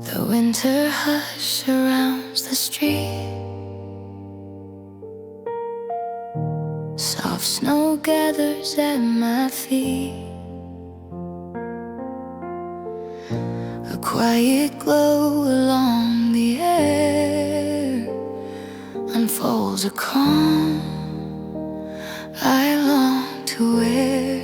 The winter hush surrounds the street. Soft snow gathers at my feet. A quiet glow along the air unfolds a calm I long to wear.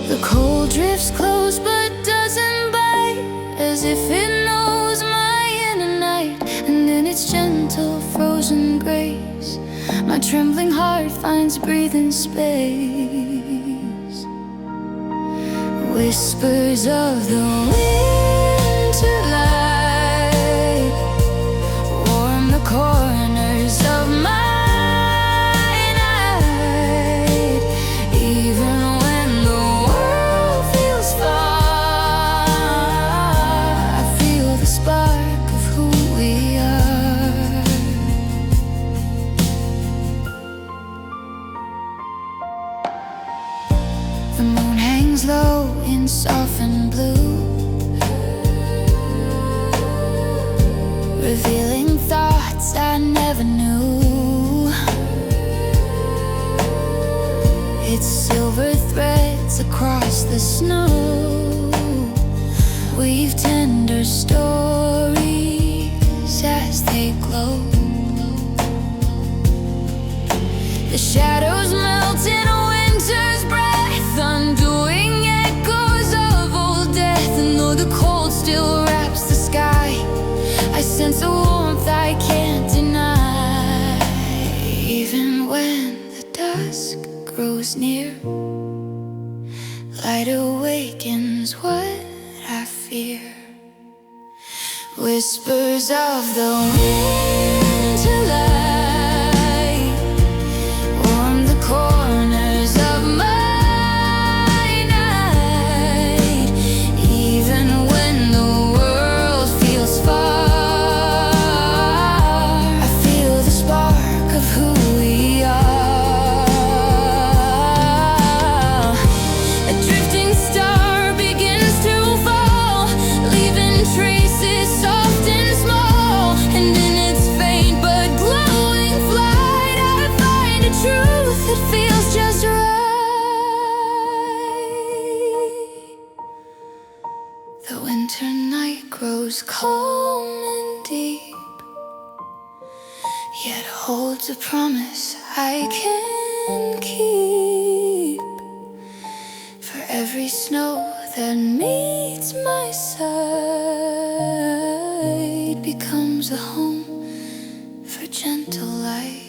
The cold drifts close but doesn't bite, as if it knows my inner night. And in its gentle frozen grace, my trembling heart finds breathing space. Whispers of the winter light warm the corners of my night. Even when the world feels far, I feel the spark of who we are. The moon hangs low in softened blue, revealing thoughts I never knew. Its silver threads across the snow weave tender stories as they glow. The shadows melt in a winter's breath, undoing echoes of old death. And though the cold still wraps the sky, I sense a warmth I can't deny. Even when the dusk grows near, light awakens what I fear. Whispers of the winter light warm the corners of my night. Even when the world feels far, I feel the spark of who we are. A drifting star begins to fall, leaving traces soft and small. And in its faint but glowing flight, I find a truth that feels just right. The winter night grows calm and deep, yet holds a promise I can keep. For every snow that meets my side becomes a home for gentle light.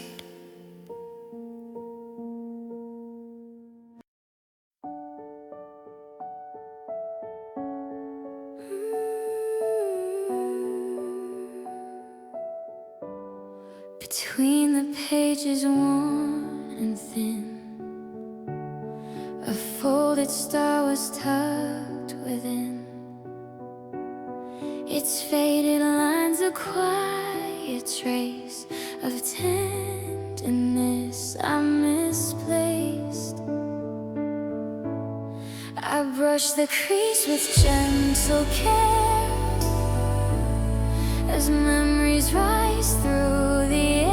Between the pages worn and thin, a folded star was tucked within. Its faded lines a quiet trace of tenderness I misplaced. I brush the crease with gentle care as memories rise through the air.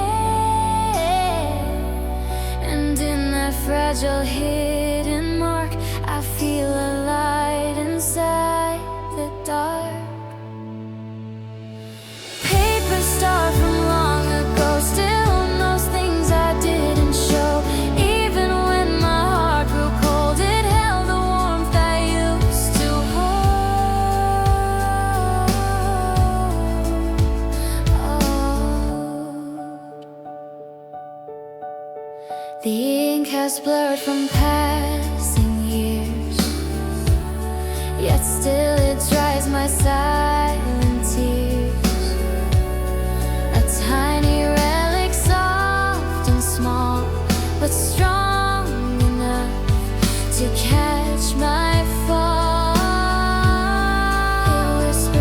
And in that fragile hidden mark, I feel a light inside the dark. Paper star from long ago still knows things I didn't show. Even when my heart grew cold, it held the warmth I used to hold. The ink has blurred from passing years, yet still it dries my silent tears. A tiny relic, soft and small, but strong enough to catch my fall. It whispers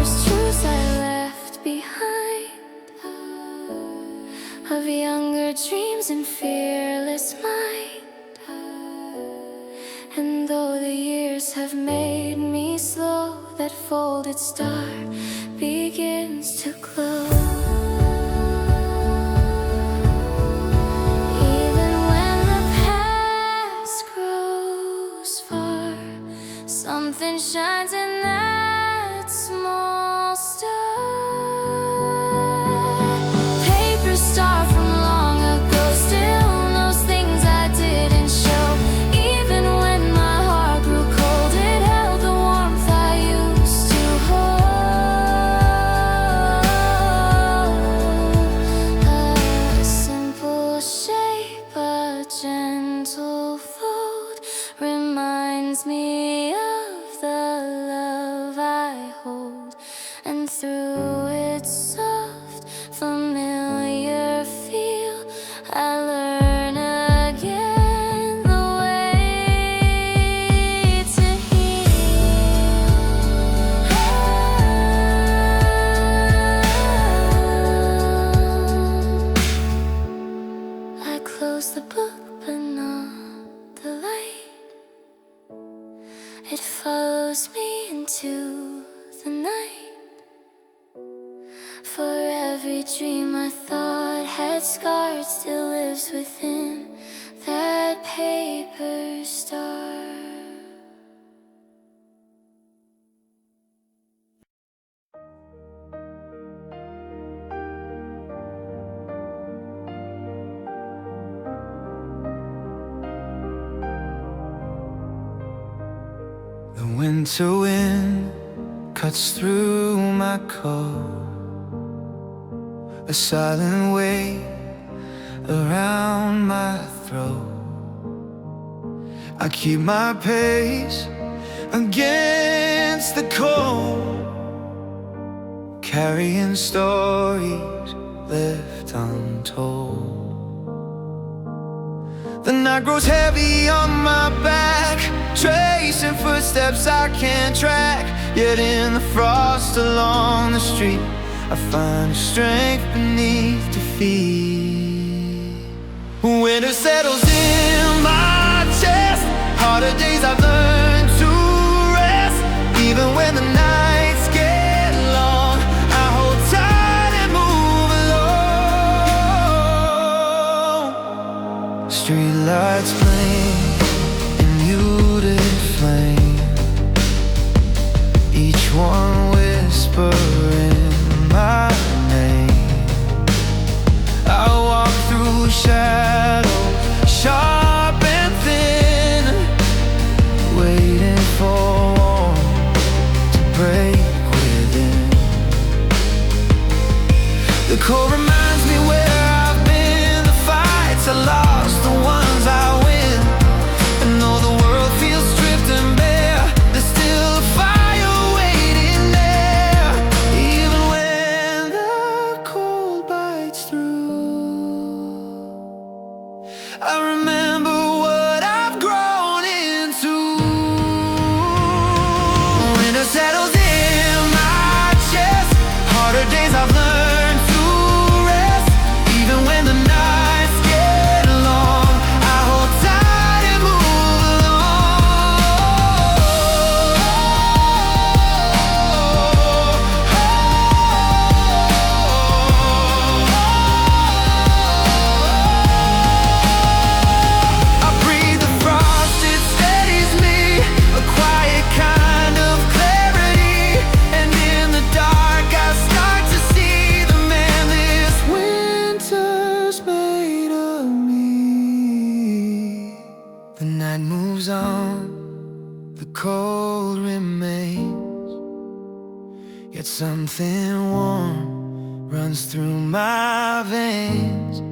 have made me slow. That folded star begins to glow. Even when the past grows far, something shines in that small star. Paper star from long ago still knows things I didn't show. Even when my heart grew cold, it held the warmth I used to hold. A simple shape, a gentle fold reminds me of the love I hold. And through its soft, familiar feel, I learn again the way to heal. I close the book, but not the light. It follows me into the night. For every dream I thought had scarred still lives within that paper star. The winter wind cuts through my coat, a silent weight around my throat. I keep my pace against the cold, carrying stories left untold. The night grows heavy on my back, tracing footsteps I can't track. Yet in the frost along the street, I find strength beneath defeat. Winter settles in my chest, harder days I've learned to rest. Even when the nights get long, I hold tight and move along. Streetlights blink in muted flame, each one whispering my name. I walk through shadows, sharp and thin, waiting for warmth to break within. The cold reminds me where I've been, the fights I lost, the ones I win. And though the world feels stripped and bare, there's still a fire waiting there. Even when the cold bites through, I remember what I've grown into. Winter settles in my chest, harder days I've learned to rest. Even when the nights get long, I hold tight and move along. I breathe the frost, it steadies me, a quiet kind of clarity. And in the dark I start to see the man this winter's made of me. The night moves on, the cold remains, yet something warm runs through my veins.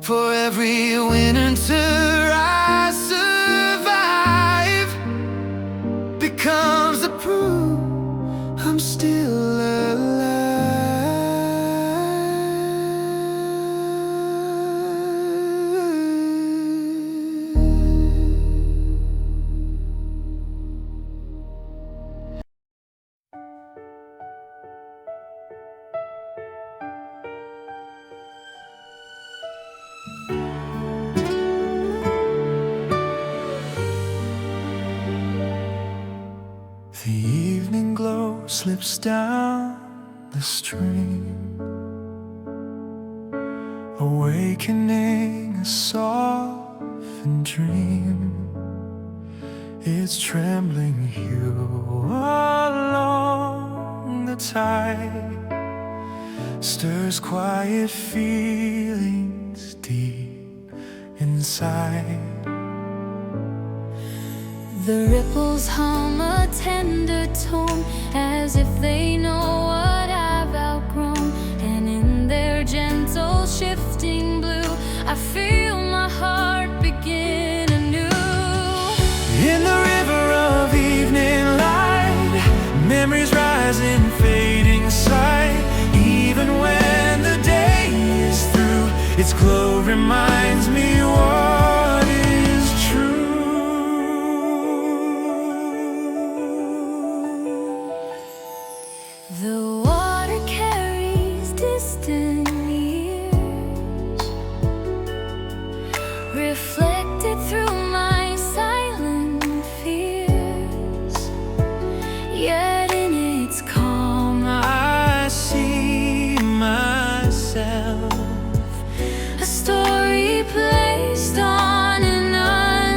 For every winter I survive becomes the proof I'm still alive. The evening glow slips down the stream, awakening a softened dream. Its trembling hue along the tide stirs quiet feelings deep inside. The ripples hum a tender tone, as if they know what I've outgrown. And in their gentle shifting blue, I feel my heart begin anew. In the river of evening light, memories rise in fading sight. Even when the day is through, its glow reminds me what is true. The water carries distant years, reflected through my silent fears. Yet in its calm I see myself, a story placed on an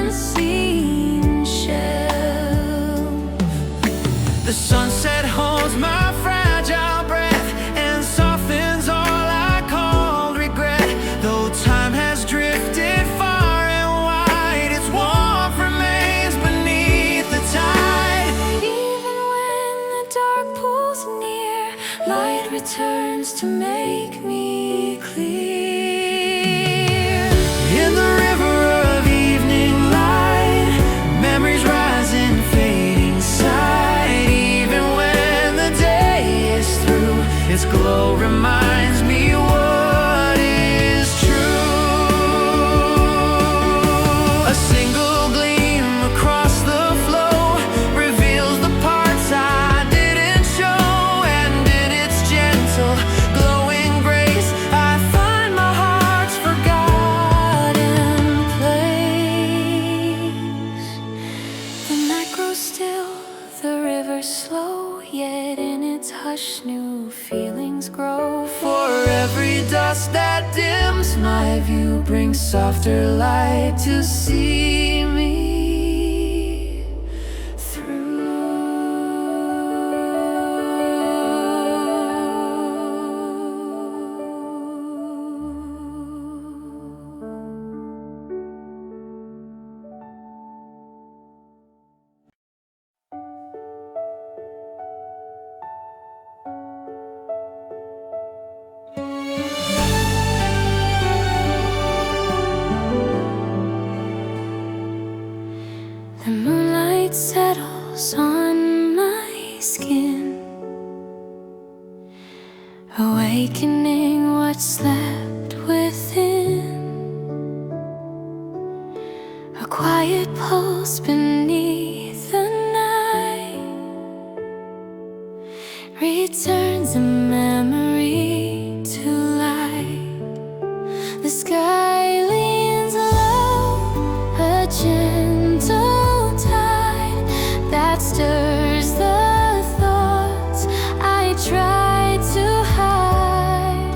unseen shelf. the sunset holds my fragile breath and softens all I called regret. Though time has drifted far and wide, its warmth remains beneath the tide. Even when the dark pulls near, light returns to make me clear. In the river of evening light, memories rise in fading sight. Even when the day is through, its glow reminds me what is true. A single gleam across the flow reveals the parts I didn't show. And in its gentle, glowing grace, I find my heart's forgotten place. The night grows still, the river slow, yet in its hush new feelings grow. For every dust that dims my view brings softer light to see me The moonlight settles on my skin, awakening what slept within. A quiet pulse beneath the night returns a memory to light. The sky leans low, a gentle tide that stirs the thoughts I tried to hide.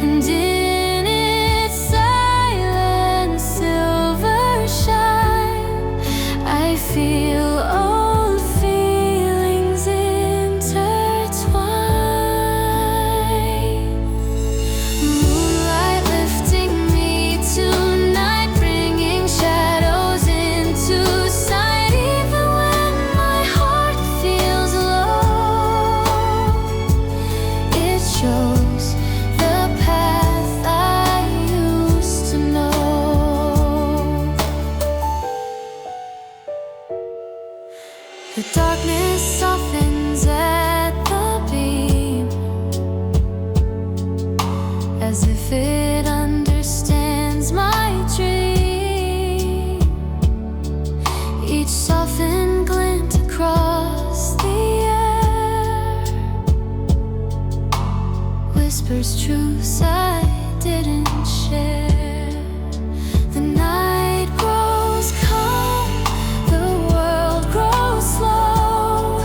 And in its silent silver shine, I feel old feelings intertwine. Moonlight lifting me tonight, bringing shadows into sight. Even when my heart feels low, it shows the path I used to know. The darkness softens at the beam, as if it understands my dream. Each softened glint across the air whispers truths I didn't share. The night grows calm, the world grows slow,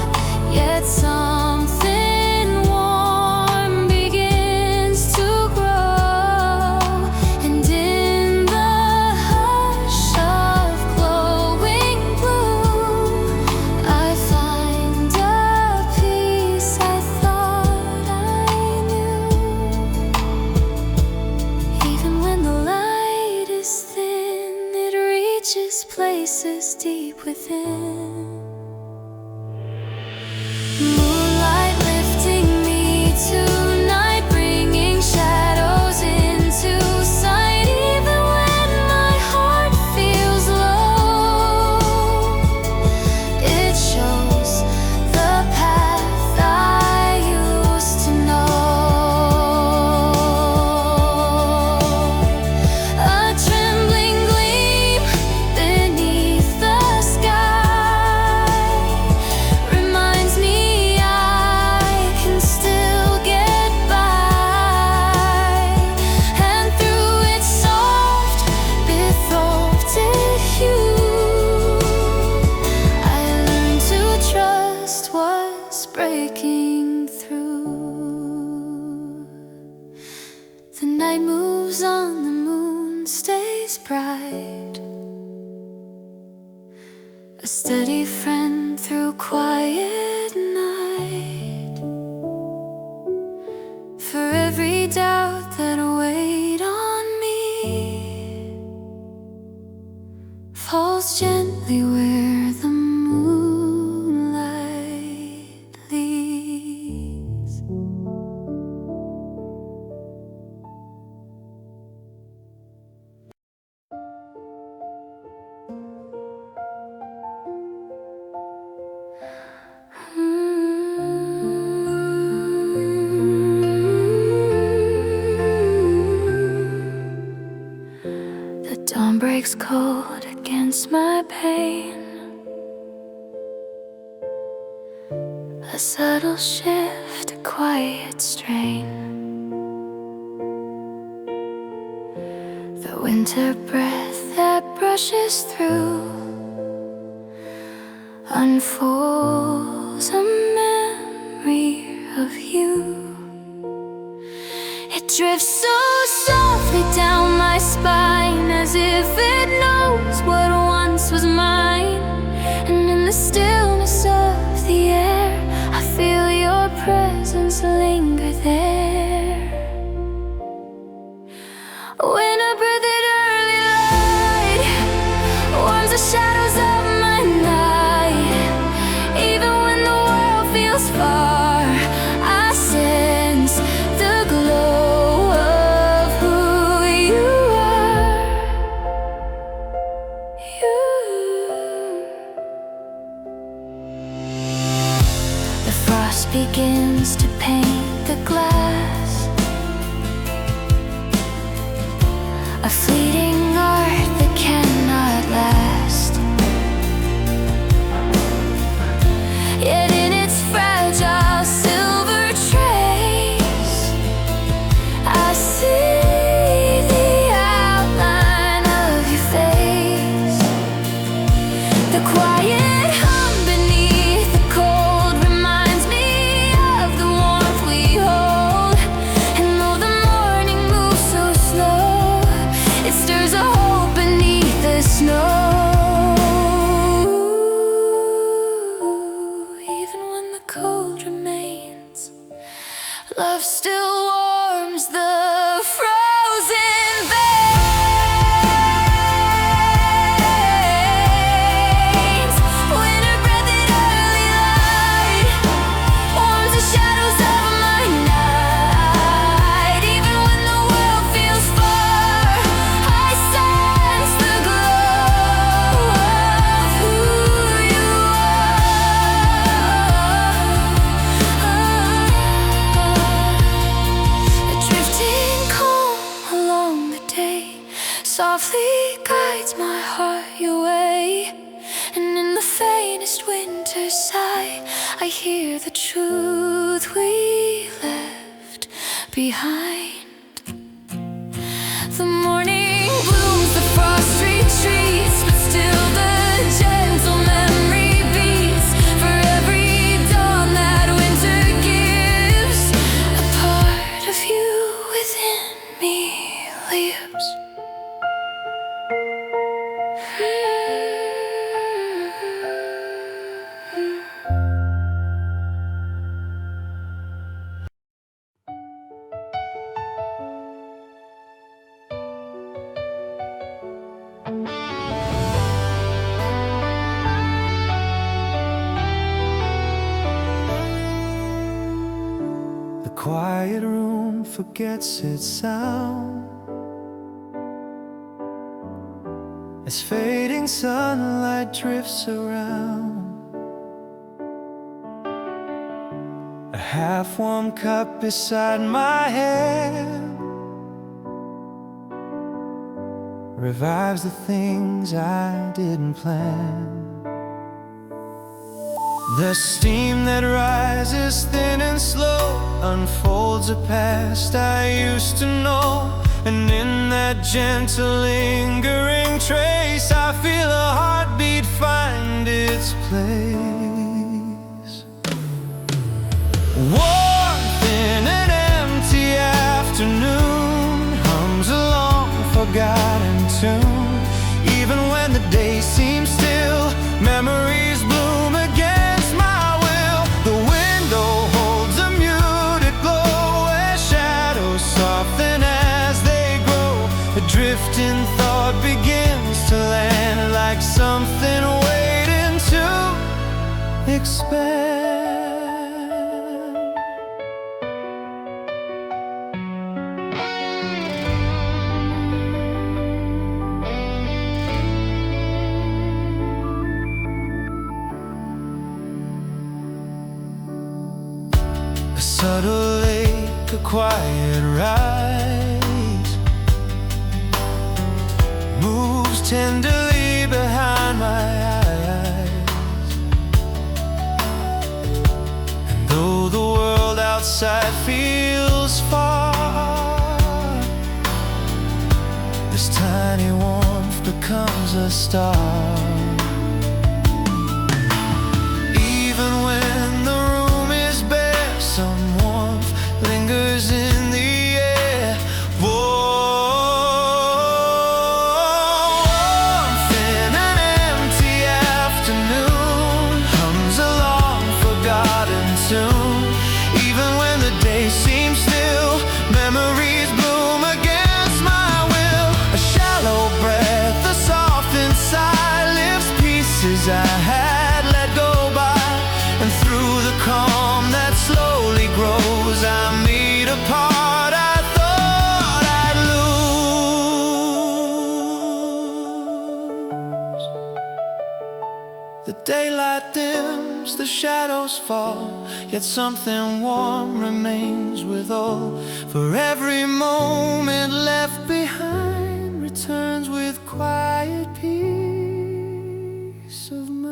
Moonlight lifting me tonight, bringing shadows into sight. Even when my heart feels low, it shows the path I used to know. A trembling gleam beneath the sky reminds me I can still get by. And through its soft, betrothed hue, I learned to trust what's breaking through. The night moves on, the moon stays bright, a steady friend through quiet night. For every doubt that weighed on me falls gently where the moonlight leads. The dawn breaks cold against my pain. A subtle shift, a quiet strain. The winter breath that brushes through unfolds a memory of you. It drifts so softly down my spine, as if it knows what once was mine. And in the stillness of the air, I feel your presence linger there. When I breathe in early light, warms the shadows of my night. Even when the world feels far, I sense the glow of who you are. You. The frost begins to paint the glass, a fleeting art that cannot last. Yet in its fragile silver trace, I see the outline of your face. The quiet hum beneath the cold reminds me of the warmth we hold. And though the morning moves so slow, it stirs a hope beneath the snow. Even when the cold remains, love still warms the frozen veins. Winter breath in early light warms the shadows of my night. Even when the world feels far, I sense the glow of who you are. A drifting calm along the day softly guides my heart your way. And in the faintest winter sigh, I hear the truth we left behind. The morning blooms, the frost retreats, but still the gentle memory beats. For every dawn that winter gives, a part of you within me lives. quiet room forgets its sound as fading sunlight drifts around. A half-warm cup beside my head revives the things I didn't plan. The steam that rises thin and slow unfolds a past I used to know, and in that gentle lingering trace I feel a heartbeat find its place. Warmth in an empty afternoon hums a long forgotten tune. Even when the day seems still, memories bloom against my will. The window holds a muted glow where shadows soften as they grow. A drifting thought begins to land like something waiting to expand. A subtle lake, a quiet rise moves tenderly behind my eyes. And though the world outside feels far, this tiny warmth becomes a star. Even when the room is bare, some warmth lingers in the air. Warmth in an empty afternoon hums a long forgotten tune. Even when the day seems still, memories bloom against my will. A shallow breath, a soft inside lifts pieces I had let go by. And through the calm that slowly grows, I meet a part I thought I'd lose. The daylight dims, the shadows fall, yet something warm remains with all. For every moment left behind returns with quiet peace of mind.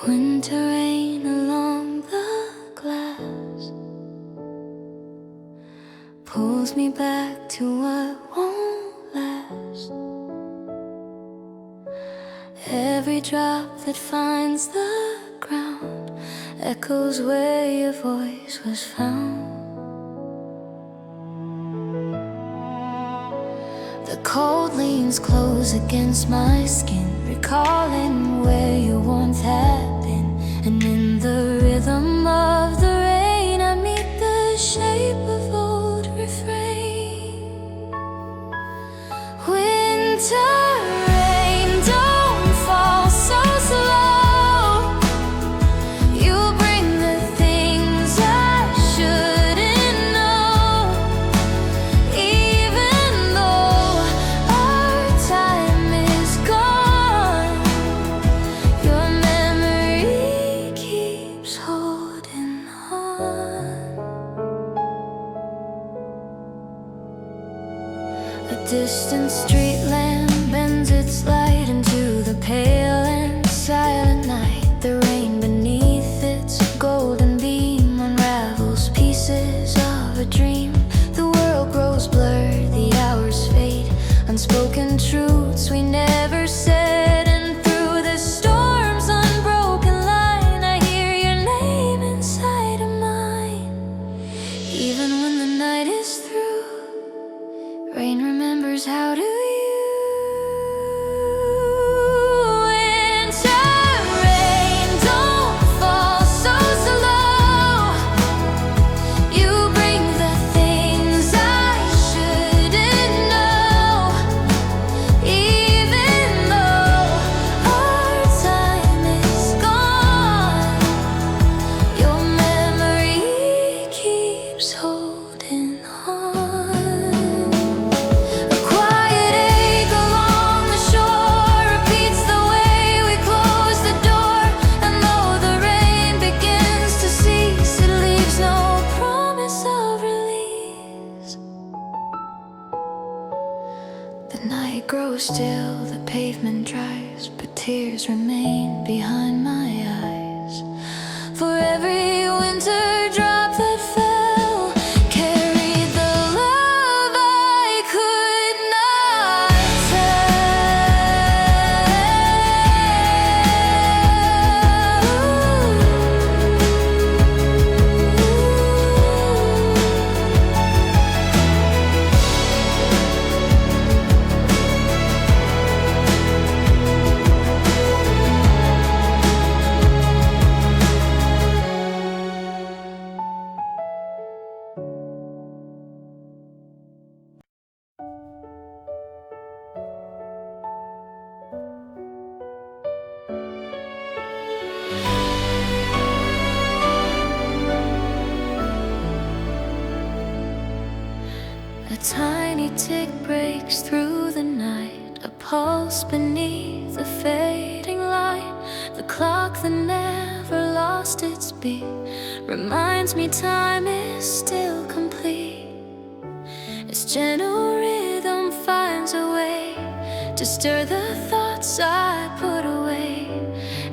Winter rain along the glass pulls me back to what won't last. Every drop that finds the ground echoes where your voice was found. The cold leans close against my skin, recalling where your warmth had been. And in the rhythm of the rain I meet the shape of old refrain. Winter rain, don't fall so slow. You bring the things I shouldn't know. Even though our time is gone, your memory keeps holding on. A distant street lamp bends its light into the pale and silent night. The rain beneath its golden beam unravels pieces of a dream. The world grows blurred, the hours fade, unspoken truths we never said. And through the storm's unbroken line I hear your name. tears remain behind my eyes. For every winter drop that fell carried the love I could not A tiny tick breaks through the night, a pulse beneath the fading light. The clock that never lost its beat reminds me time is still complete. Its gentle rhythm finds a way to stir the thoughts I put away.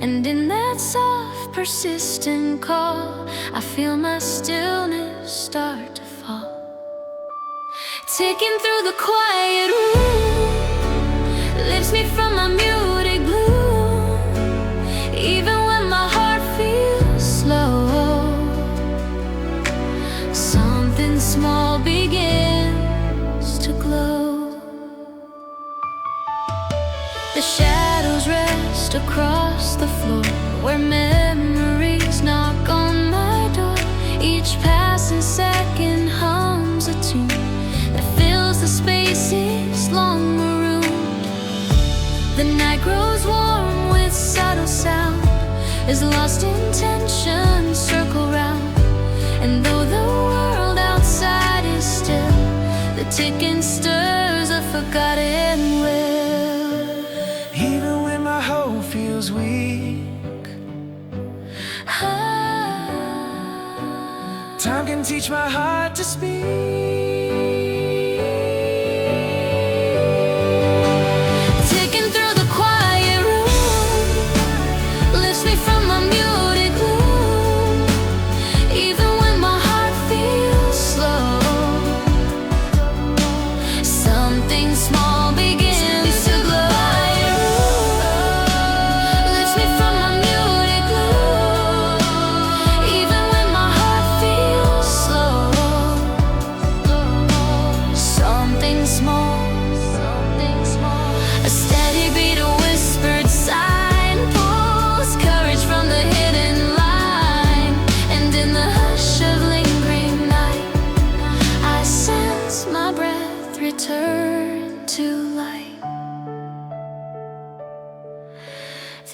And in that soft, persistent call, I feel my stillness start to fall. Ticking through the quiet room lifts me from my muted gloom. Even when my heart feels slow, something small begins to glow. The shadows rest across the floor where memories knock on my door. Each passing second hums a tune that fills the spaces long marooned. The night grows warm with subtle sound as lost intentions circle round. And though the world outside is still, the ticking stirs a forgotten will. Even when my hope feels weak, time can teach my heart to speak.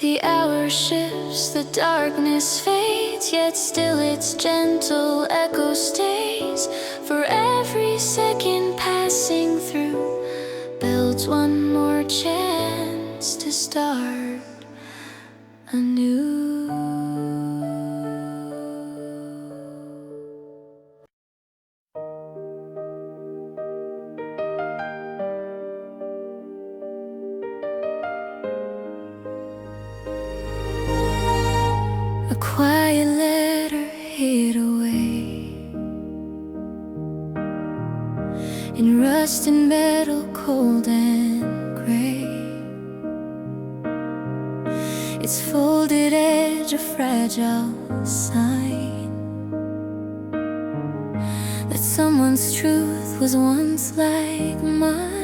The hour shifts, the darkness fades, yet still its gentle echo stays. For every second passing through builds one more chance to start anew. A quiet letter hid away in rust and metal, cold and gray. Its folded edge a fragile sign that someone's truth was once like mine.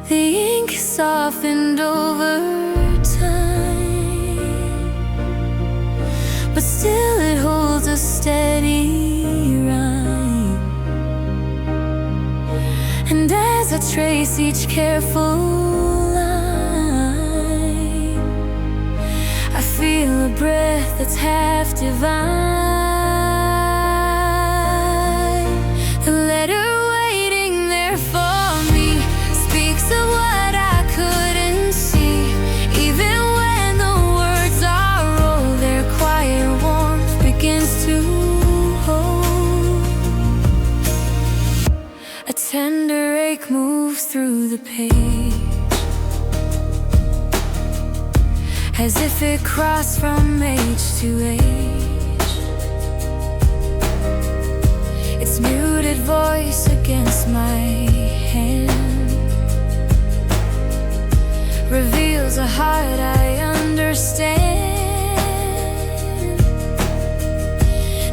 The ink softened over time, but still it holds a steady rhyme. And as I trace each careful line, I feel a breath that's half divine. The letter waiting there for me speaks of what I couldn't see. Even when the words are old, their quiet warmth begins to hold. A tender ache moves through the page, as if it crossed from age to age. Its muted voice against my hand reveals a heart I understand.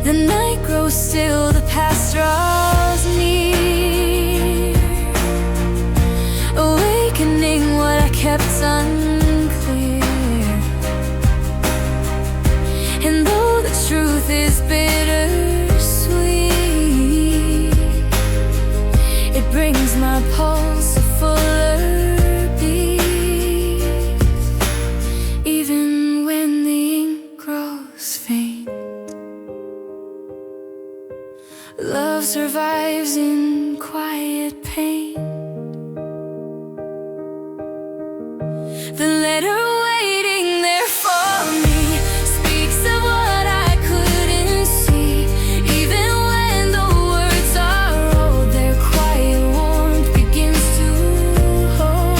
The night grows still, the past draws near, awakening what I kept unclear. And though the truth is bittersweet, it brings my pulse a fuller beat. Even when the ink grows faint, love survives in quiet pain. The letter waiting there for me speaks of what I couldn't see. Even when the words are old, their quiet warmth begins to hold.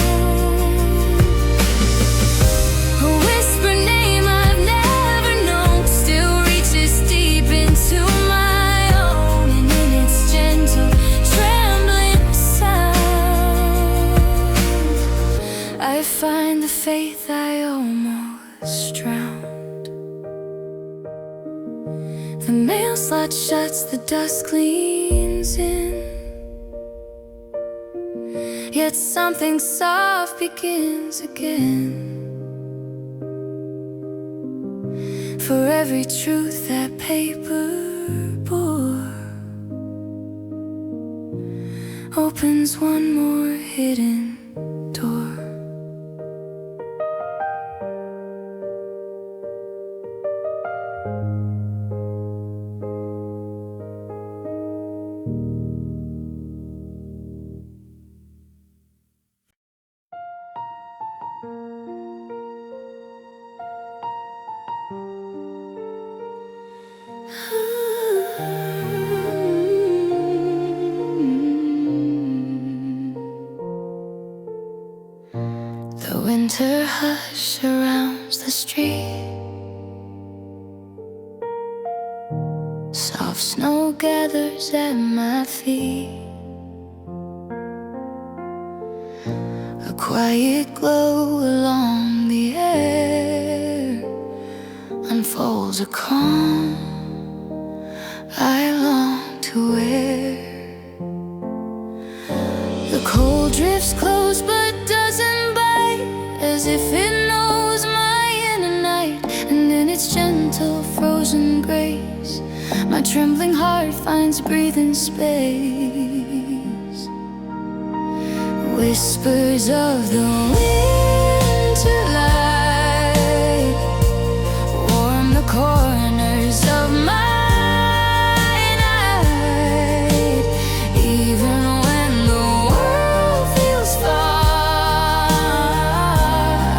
A whispered name I've never known still reaches deep into my own, and in its gentle, trembling sound, I find the faith I almost drowned. The mail slot shuts, the dust cleans in, yet something soft begins again. For every truth that paper bore opens one more hidden door. The winter hush surrounds the street. Soft snow gathers at my feet. A quiet glow along the air unfolds a calm I long to wear. The cold drifts close but doesn't bite, as if it knows my inner night. And in its gentle frozen grace, my trembling heart finds breathing space. Whispers of the winter light warm the corners of my night. Even when the world feels far,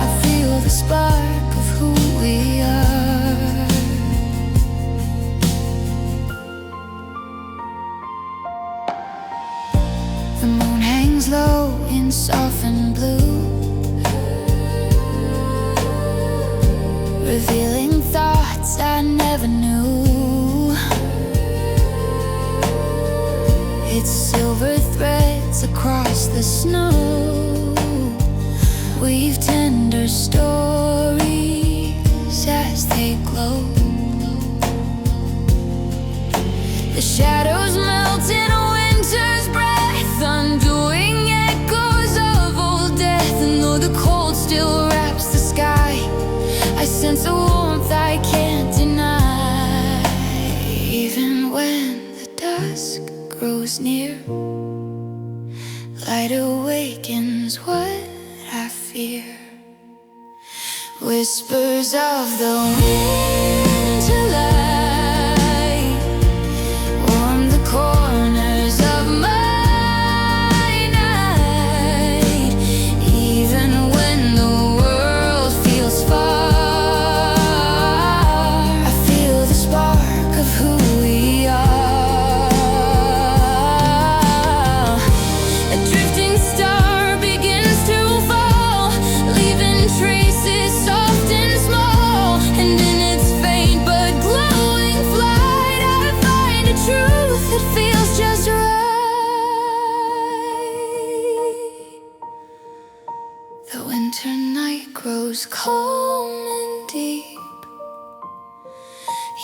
I feel the spark of who we are. The moon hangs low in softened blue, revealing thoughts I never knew. Its silver threads across the snow weave tender stories as they glow. The shadows melt in a winter's breath, undoing echoes of old death. And though the cold still wraps the sky, I sense a warmth I can't deny. Even when the dusk grows near, light awakens what I fear. Whispers of the winter light warm the corners of my night. Even when the world feels far, I feel the spark of who we are. A drifting star begins to fall, leaving traces soft and grows calm and deep,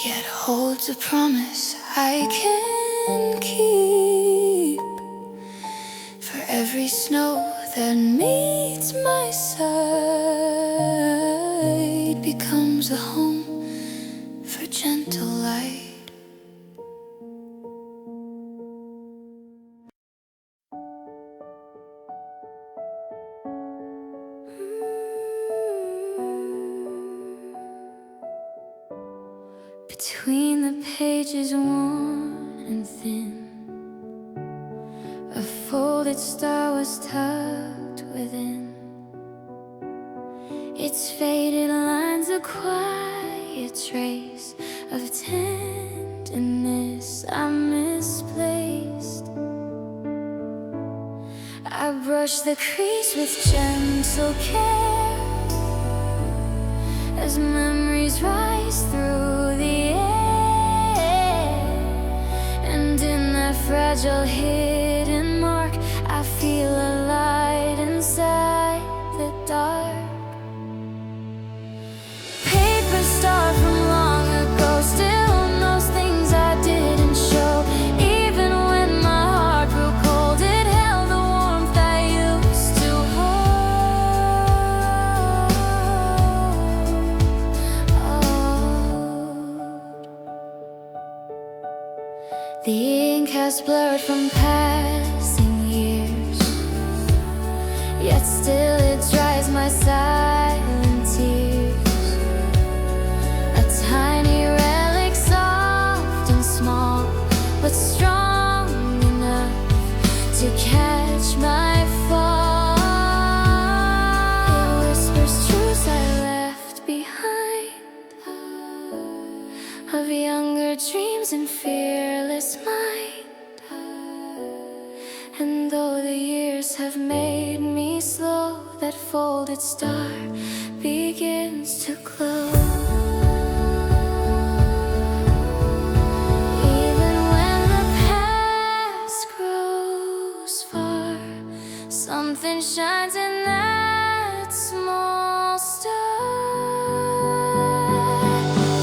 yet holds a promise I can keep. For every snow that meets my side becomes a home for gentle light. Between the pages worn and thin, a folded star was tucked within. Its faded lines a quiet trace of tenderness I misplaced. I brushed the crease with gentle care as memories rise through the air, and in that fragile hidden mark I feel a light inside the dark. Paper star from long ago still knows things I didn't show. Even when my heart grew cold, it held the warmth I used to hold. The ink has blurred from passing years, yet still it dries my silent tears. A tiny relic, soft and small, but strong enough to catch my fall. It whispers truths I left behind, of younger dreams and fearless mind. And though the years have made me slow, that folded star begins to glow. Even when the past grows far, something shines in that small star.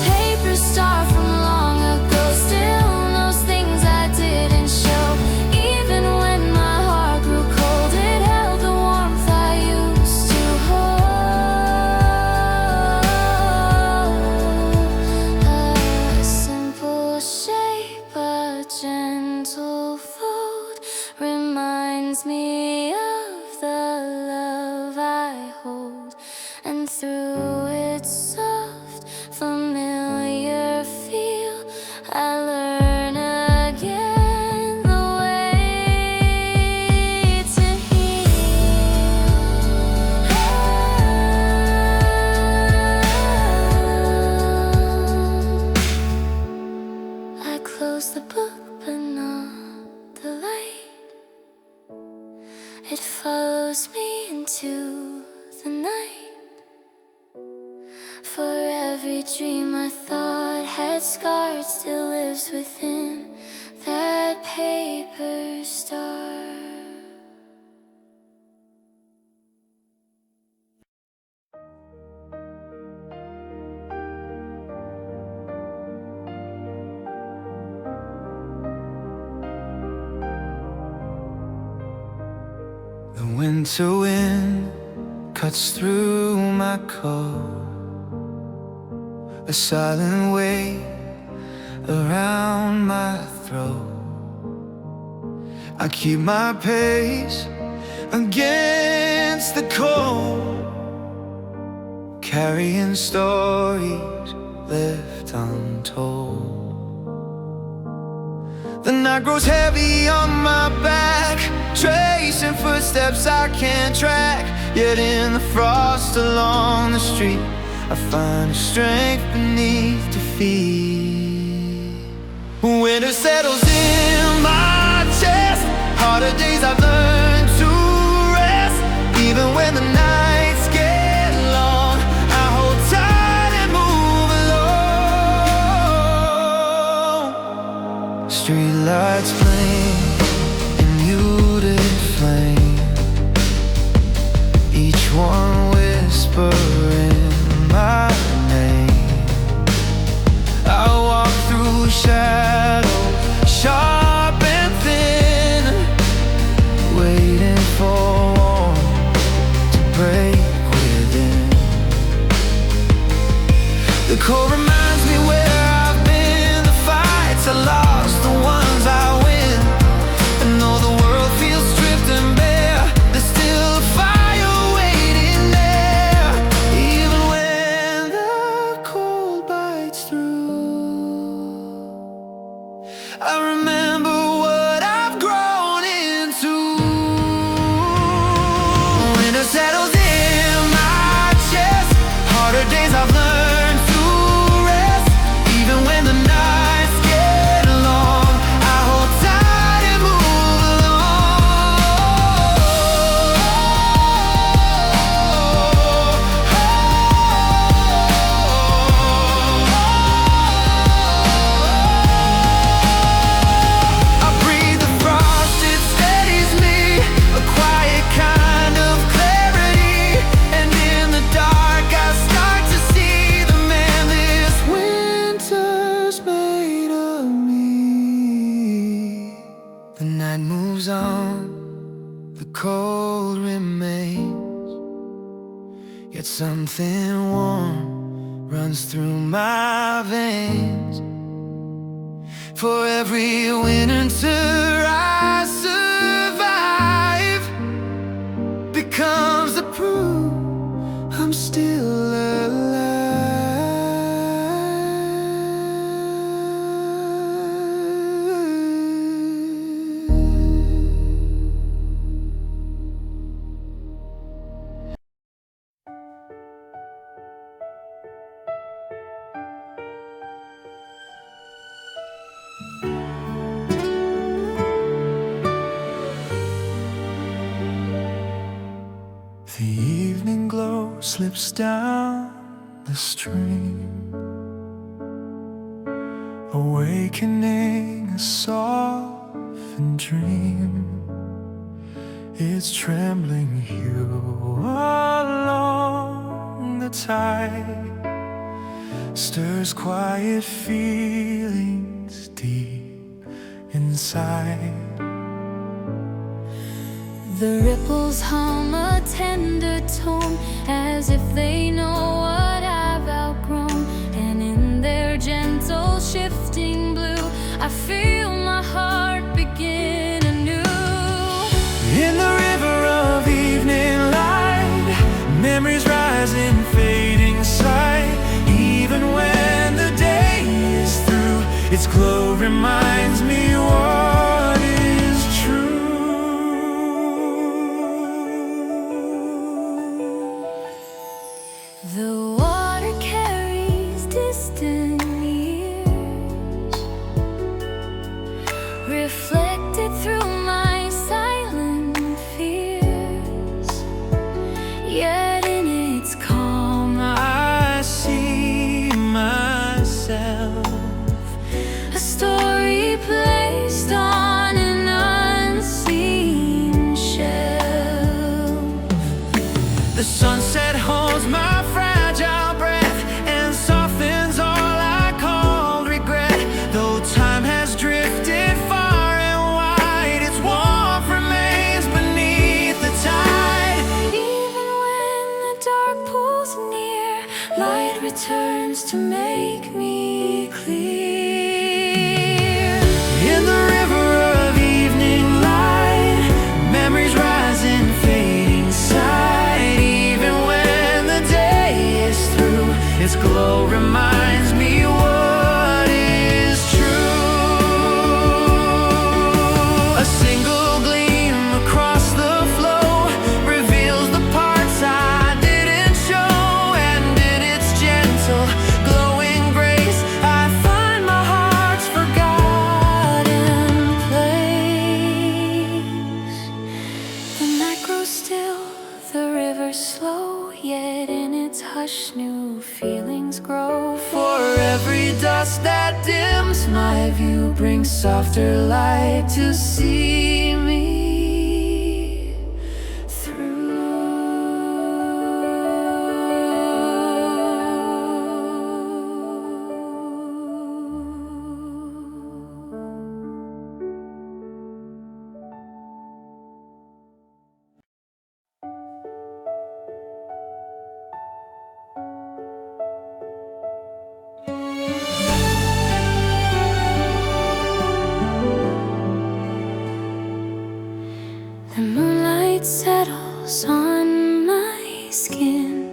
Paper star from long ago still knows things I didn't show. Even when my heart grew cold, it held the warmth I used to hold. A simple shape, a gentle fold, reminds me of the love I hold. And through its soft, familiar feel, I learn again the way to heal. I close the book, but not the light. It follows me into the night. For every dream I thought had scarred still lives within that paper star. The winter wind cuts through my coat, a silent weight around my throat. I keep my pace against the cold, carrying stories left untold. The night grows heavy on my back, tracing footsteps I can't track. Yet in the frost along the street, I find strength beneath defeat. Winter settles in my chest, harder days I've learned to rest. Even when the nights get long, I hold tight and move along. Streetlights flame in muted flame, each one whispering harder days I've learned to rest. Even when the nights get long, I hold tight and move along. I breathe the frost, it steadies me, a quiet kind of clarity. And in the dark I start to see the man this winter's made of me. The night moves on, the cold remains, yet something warm runs through my veins. For every winter I survive becomes the proof I'm still The evening glow slips down the stream, awakening a softened dream. Its trembling hue along the tide stirs quiet feelings deep inside. The ripples hum a tender tone, as if they know what I've outgrown. And in their gentle shifting blue, I feel my heart begin anew. In the river of evening light, memories rise in fading sight. Even when the day is through, its glow reminds me what is true. The water carries distant years, reflected through my silent fears. Yet in its calm I see myself, a story placed on an unseen shelf. the sunset holds my fragile breath and softens all I called regret. Though time has drifted far and wide, its warmth remains beneath the tide. Even when the dark pulls near, light returns to make me clear. In the river of evening light, memories rise in fading sight. Even when the day is through, its glow reminds me what is true. A single gleam across the flow reveals the parts I didn't show. And in its gentle, glowing grace, I find my heart's forgotten place. The night grows still, the river slow, yet in its hush new feelings grow. For every dust that dims my view, brings softer light to see me The moonlight settles on my skin,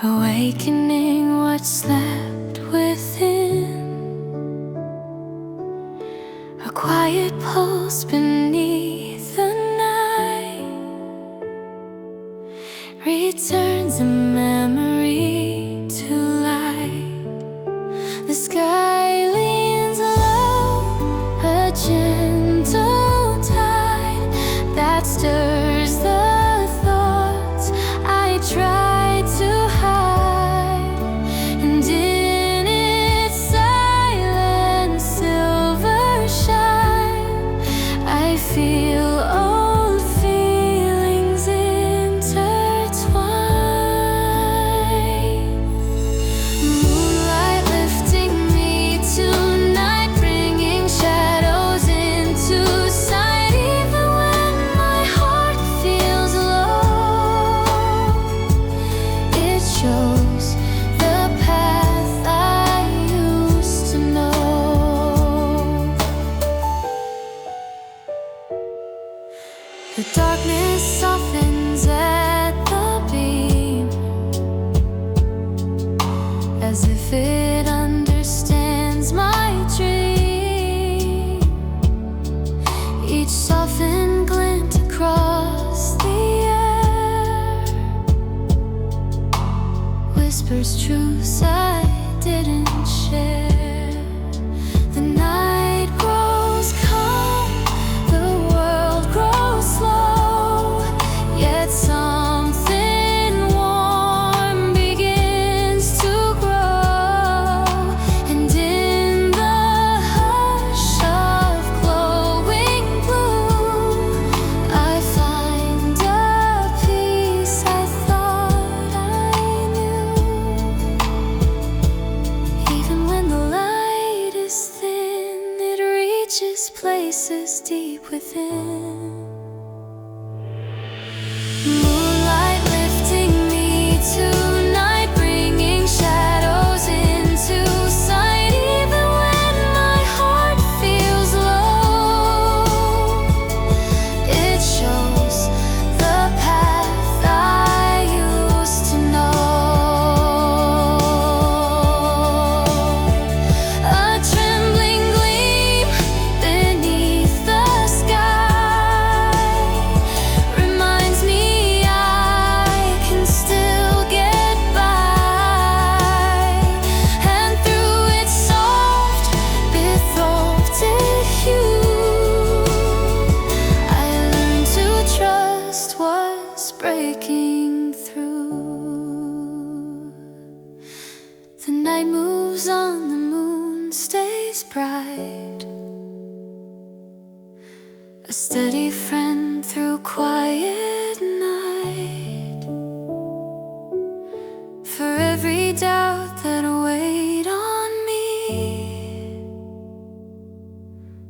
awakening what slept within. A quiet pulse beneath the night turns a memory to light. The sky leans low, a gentle tide that stirs the thoughts I try to hide. And in its silent silver shine, I feel old feelings intertwine. Moonlight lifting me tonight, bringing shadows into sight. Even when my heart feels low, it shows the path I used to know. The darkness softens at the beam, as if it understands my dream. Each softened glint across the air whispers truths I didn't share. The night grows calm, the world grows slow, yet something warm begins to grow. And in the hush of glowing blue, I find a peace I thought I knew. Even when the light is thin, it reaches places deep within. Moonlight lifting me tonight, bringing shadows into sight. Even when my heart feels low, it shows the path I used to know. A trembling gleam beneath the sky reminds me I can still get by. And through its soft, betrothed hue, I learned to trust what's breaking through. The night moves on, the moon stays bright, a steady friend through quiet night. For every doubt that weighed on me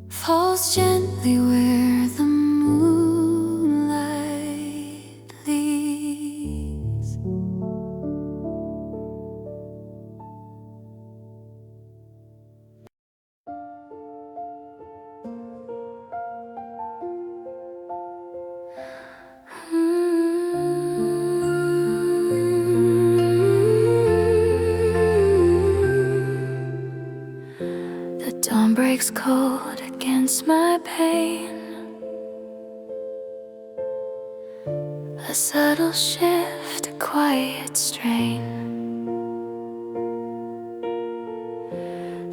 falls gently where the moonlight leads. The dawn breaks cold against my pain. A subtle shift, a quiet strain.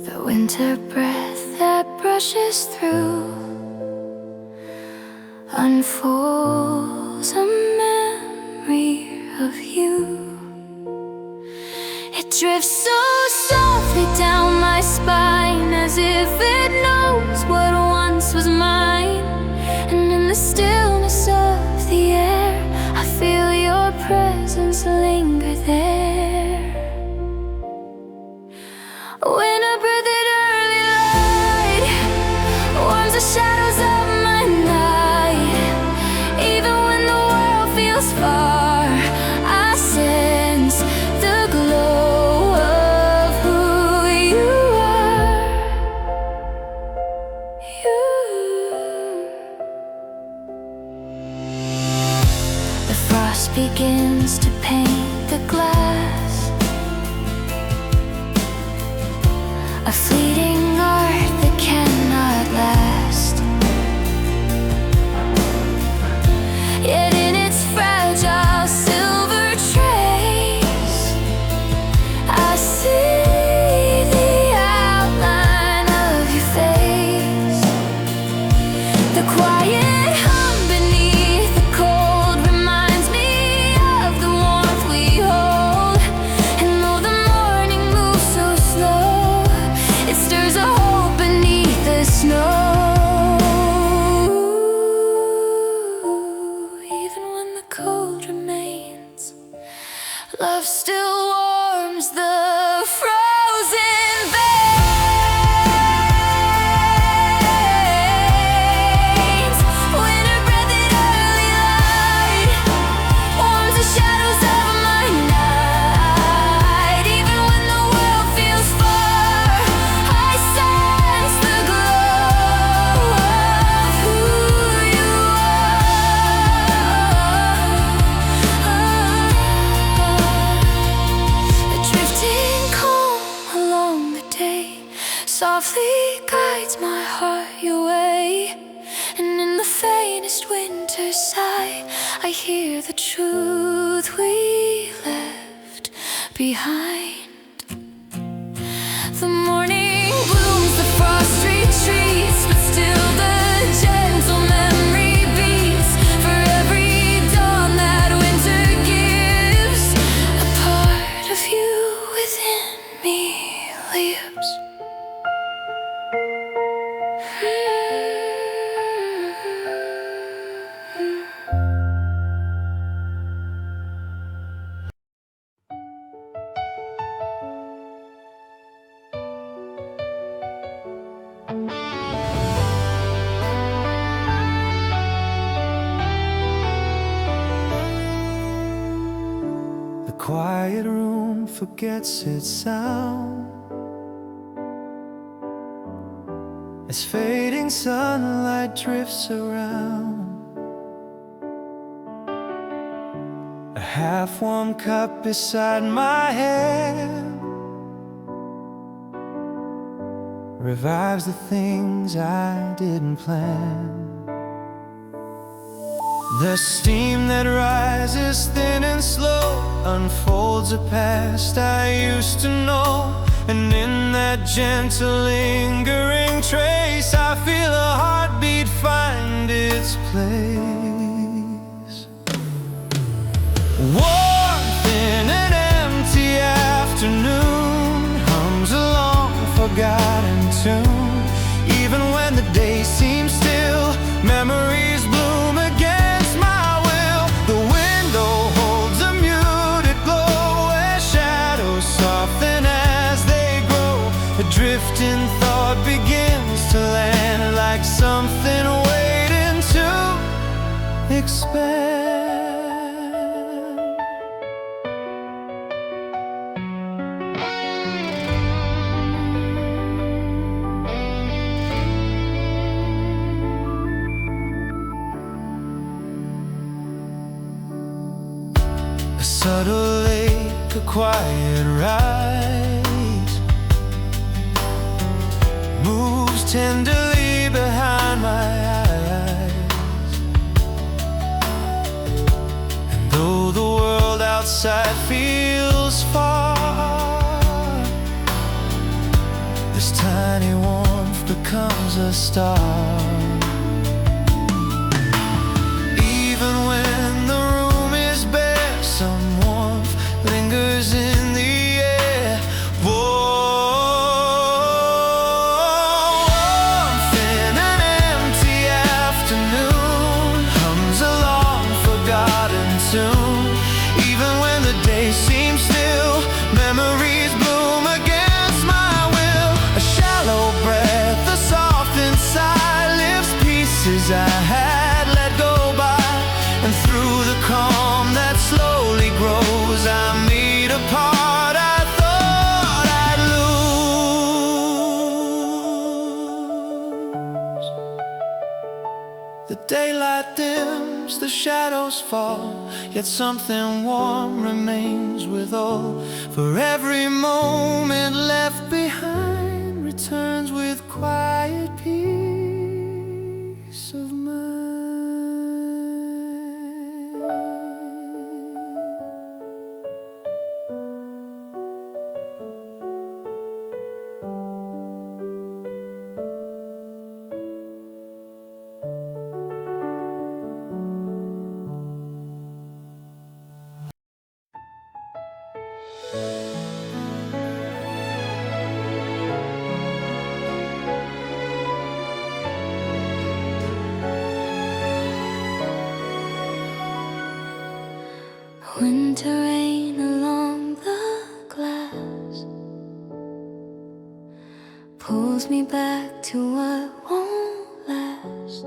The winter breath that brushes through unfolds a memory of you. It drifts so softly down my spine, as if it knows what once was mine. And in the stillness of the air, I feel your presence linger there. When a breathed early light warms the shadows of my night, even when the world feels far, I sense the glow of who you are. The frost begins to paint the glass, a fleeting art that cannot last. Yet in its fragile silver Love still warms the frozen veins. Winter breath in early light warms the shadows of my night. Even when the world feels far, I sense the glow of who you are. Drifting calm along the day softly guides my heart your way. And in the faintest winter sigh, I hear the truth we left behind. The morning blooms, the frost retreats, but still the gentle memory beats. For every dawn that winter gives, a part of you within me lives. The quiet room forgets its sound as fading sunlight drifts around. A half-warm cup beside my head revives the things I didn't plan. The steam that rises thin and slow unfolds a past I used to know. And in that gentle lingering trace, I feel a heartbeat find its place. Warmth in an empty afternoon hums a long forgotten tune. Even when the day seems still, memories bloom against my will. The window holds a muted glow where shadows soften as they grow. A drifting thought begins to land like something waiting to expand. A subtle lake, a quiet rise moves tenderly behind my eyes. And though the world outside feels far, this tiny warmth becomes a star. Even when the room is bare, some warmth lingers in the air. Warmth in an empty afternoon hums a long forgotten tune. Even when the day seems still, memories bloom against my will. A shallow breath, a soft inside lifts pieces I had let go by. And through the calm that slowly grows, I meet a part I thought I'd lose. The daylight dims, the shadows fall, yet something warm remains with all. For every moment left behind returns with quiet peace of mind. Winter rain along pulls me back to what won't last.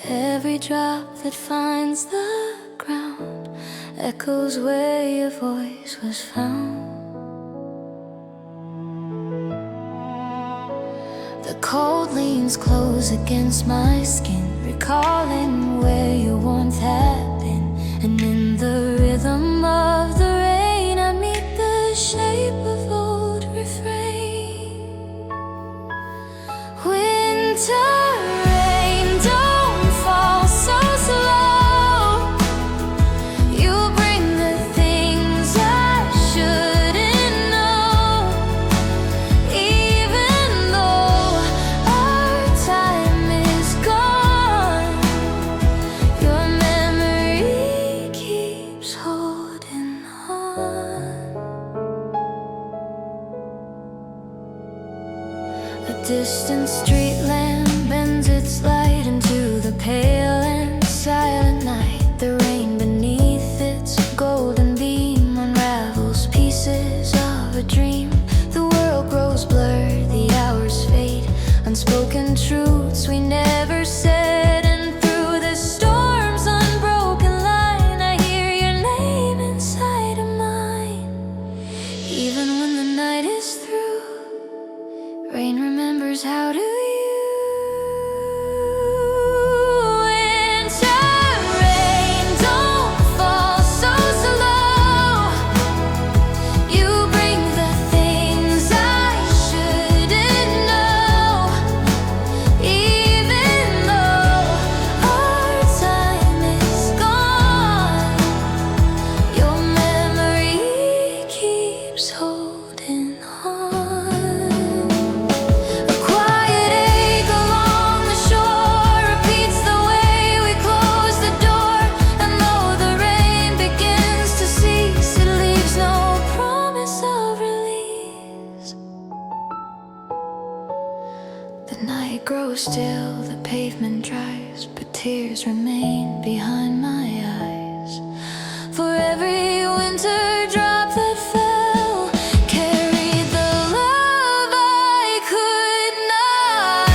Every drop that finds the ground echoes where your voice was found. The cold leans close against my skin, recalling where your warmth had been. And in the rhythm of the rain, I meet the shape of old refrain. Winter rain, don't fall so slow. You bring the things I shouldn't know. Even though our time is gone, your memory keeps holding on. A distant street lamp bends its light into the pale and silent night. The rain beneath its golden beam unravels pieces of a dream. The world grows blurred, the hours fade, unspoken truths we never said. And through the storm's unbroken line, I hear your name inside of mine. Even when the night is through, rain remembers how to you. Winter rain, don't fall so slow. You bring the things I shouldn't know. Even though our time is gone, your memory keeps holding on. A quiet ache along the shore repeats the way we close the door. And though the rain begins to cease, it leaves no promise of release. The night grows still, the pavement dries, but tears remain behind my eyes. For every winter drop that fell carried the love I could not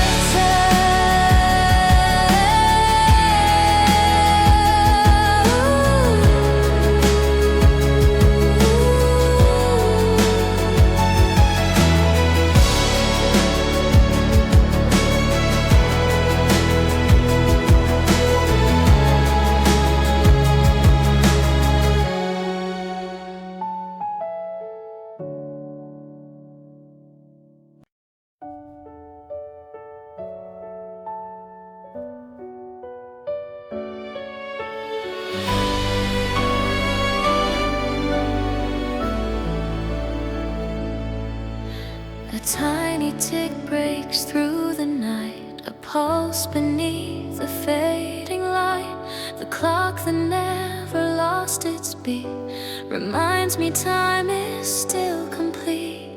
A tiny tick breaks through the night, a pulse beneath the fading light. The clock that never lost its beat reminds me time is still complete.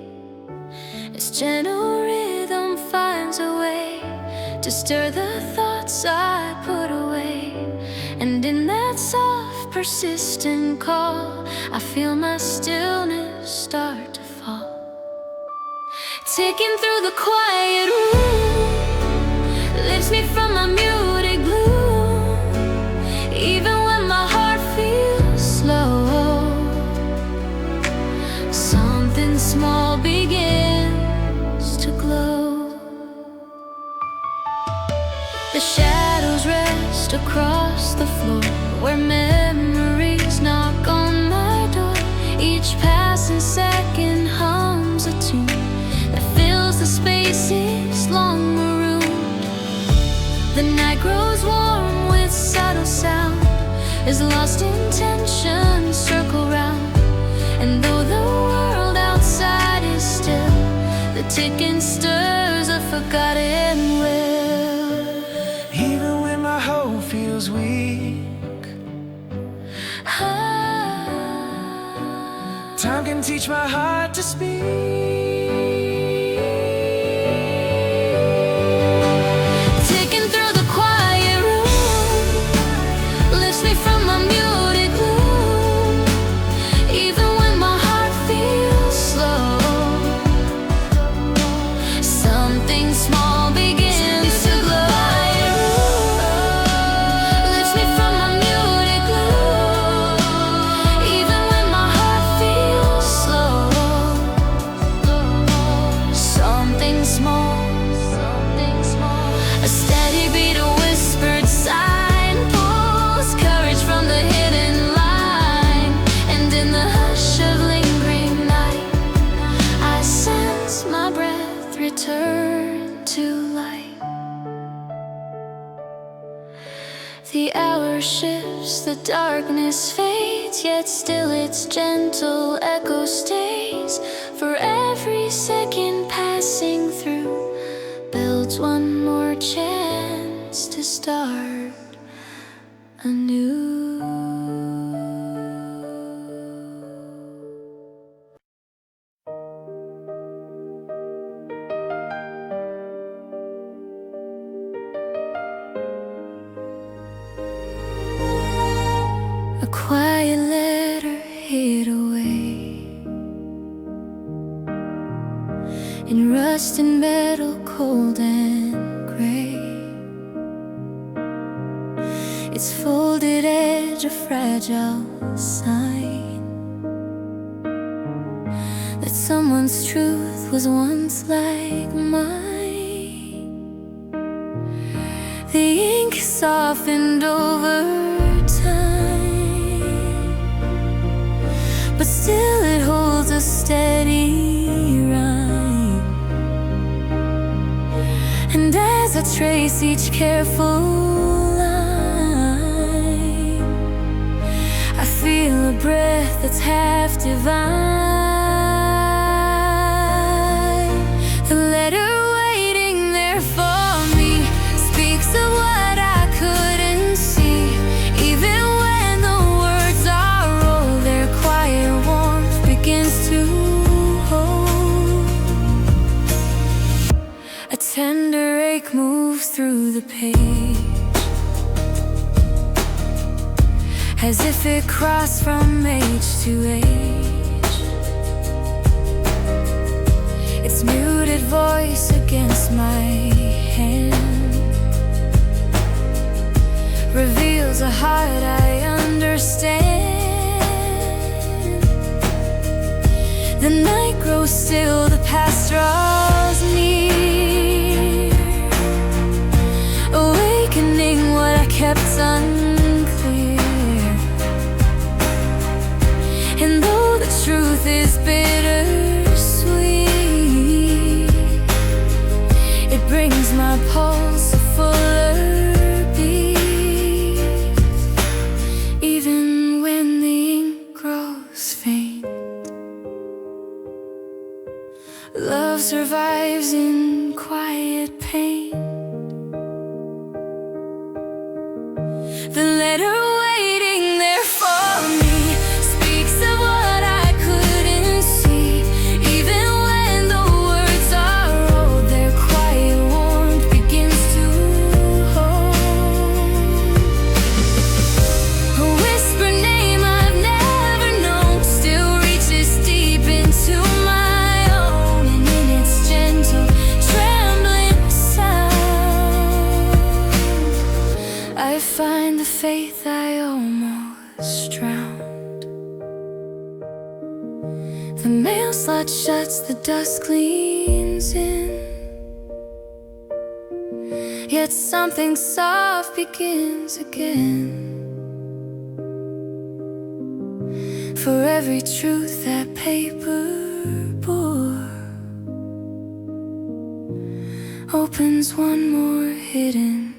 Its gentle rhythm finds a way to stir the thoughts I put away. And in that soft, persistent call, I feel my stillness start to fall. Taking through the quiet room lifts me from my muted gloom. Even when my heart feels slow, something small begins to glow. The shadows rest across the floor where memories knock on my door. Each passing second hums a tune that fills the spaces long marooned. The night grows warm with subtle sound as lost intentions circle round. And though the world outside is still, the ticking stirs a forgotten will. Even when my hope feels weak, time can teach my heart to speak. Taking through the quiet room lifts me from my muted gloom. Even when my heart feels slow, as the darkness fades, yet still its gentle echo stays. For every second passing through builds one more chance to start anew. A quiet letter hid away in rust and metal, cold and gray. Its folded edge a fragile sign that someone's truth was once like mine. The ink softened over time, but still it holds a steady rhyme. And as I trace each careful line, I feel a breath that's half divine. The letter waiting there for me speaks of what I couldn't see. Even when the words are old, their quiet warmth begins to hold. A tender ache moves through the page, as if it crossed from age to age. Its muted voice against my hand reveals a heart I understand. The night grows still, the past draws near, awakening what I kept unclear. And though the truth is bittersweet, it brings my pulse a fuller beat. Even when the ink grows faint, love survives in quiet pain. The letter waiting there for me speaks of what I couldn't see. Even when the words are old, their quiet warmth begins to hold. A whispered name I've never known still reaches deep into my own, and in its gentle, trembling sound, I find the faith I almost drowned. The mail slot shuts, the dust cleans in, yet something soft begins again. For every truth that paper bore opens one more hidden